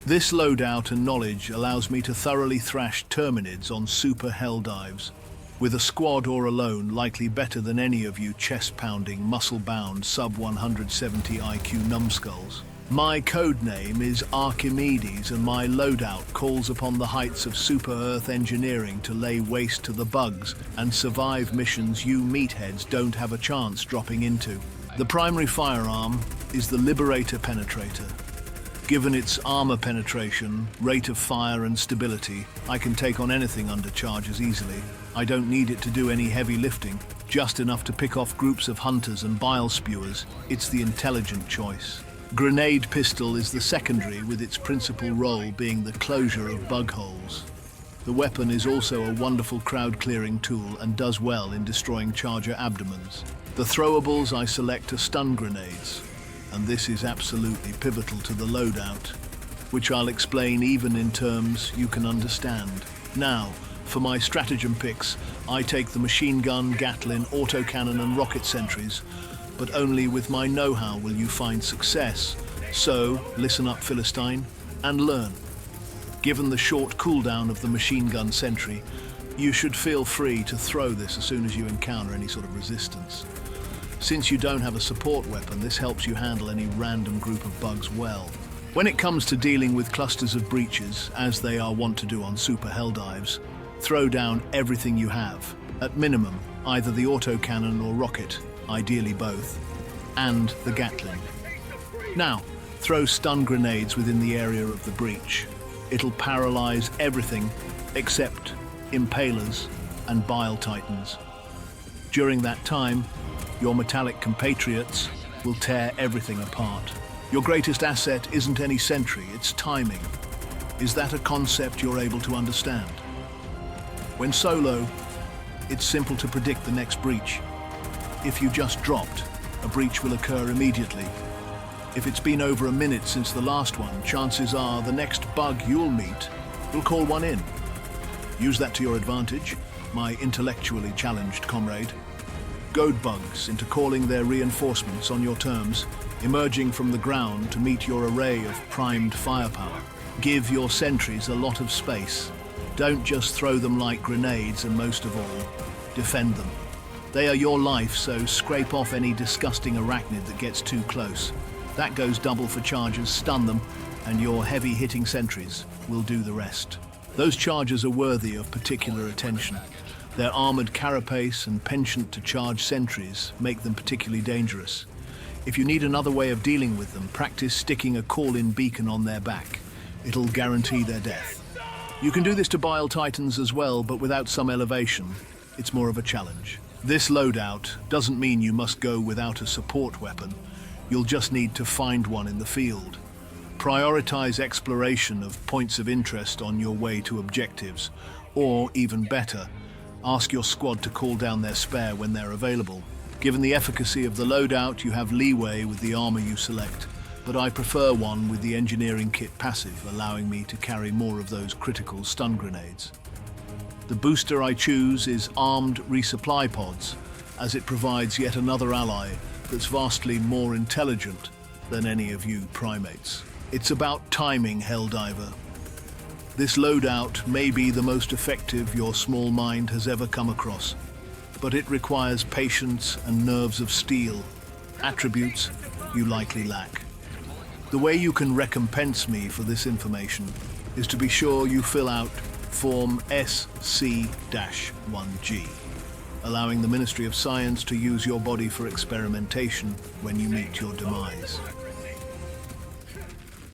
This loadout and knowledge allows me to thoroughly thrash Terminids on super Helldives, with a squad or alone likely better than any of you chest-pounding, muscle-bound, sub-170 IQ numbskulls. My codename is Archimedes, and my loadout calls upon the heights of super-Earth engineering to lay waste to the bugs and survive missions you meatheads don't have a chance dropping into. The primary firearm is the Liberator Penetrator. Given its armor penetration, rate of fire and stability, I can take on anything under charges easily. I don't need it to do any heavy lifting, just enough to pick off groups of hunters and bile spewers. It's the intelligent choice. Grenade pistol is the secondary, with its principal role being the closure of bug holes. The weapon is also a wonderful crowd-clearing tool and does well in destroying charger abdomens. The throwables I select are stun grenades, and this is absolutely pivotal to the loadout, which I'll explain even in terms you can understand. Now, for my stratagem picks, I take the machine gun, Gatling, autocannon and rocket sentries, but only with my know-how will you find success. So, listen up, Philistine, and learn. Given the short cooldown of the machine gun sentry, you should feel free to throw this as soon as you encounter any sort of resistance. Since you don't have a support weapon, this helps you handle any random group of bugs well. When it comes to dealing with clusters of breaches, as they are wont to do on super Helldives, throw down everything you have. At minimum, either the autocannon or rocket, ideally both, and the Gatling. Now, throw stun grenades within the area of the breach. It'll paralyze everything except impalers and bile titans. During that time, your metallic compatriots will tear everything apart. Your greatest asset isn't any sentry, it's timing. Is that a concept you're able to understand? When solo, it's simple to predict the next breach. If you just dropped, a breach will occur immediately. If it's been over a minute since the last one, chances are the next bug you'll meet will call one in. Use that to your advantage, my intellectually challenged comrade. Goad bugs into calling their reinforcements on your terms, emerging from the ground to meet your array of primed firepower. Give your sentries a lot of space. Don't just throw them like grenades, and most of all, defend them. They are your life, so scrape off any disgusting arachnid that gets too close. That goes double for chargers, stun them, and your heavy-hitting sentries will do the rest. Those chargers are worthy of particular attention. Their armored carapace and penchant to charge sentries make them particularly dangerous. If you need another way of dealing with them, practice sticking a call-in beacon on their back. It'll guarantee their death. You can do this to bile titans as well, but without some elevation, it's more of a challenge. This loadout doesn't mean you must go without a support weapon. You'll just need to find one in the field. Prioritize exploration of points of interest on your way to objectives, or even better, ask your squad to call down their spare when they're available. Given the efficacy of the loadout, you have leeway with the armor you select, but I prefer one with the engineering kit passive, allowing me to carry more of those critical stun grenades. The booster I choose is armed resupply pods, as it provides yet another ally that's vastly more intelligent than any of you primates. It's about timing, Helldiver. This loadout may be the most effective your small mind has ever come across, but it requires patience and nerves of steel, attributes you likely lack. The way you can recompense me for this information is to be sure you fill out Form SC-1G, allowing the Ministry of Science to use your body for experimentation when you meet your demise.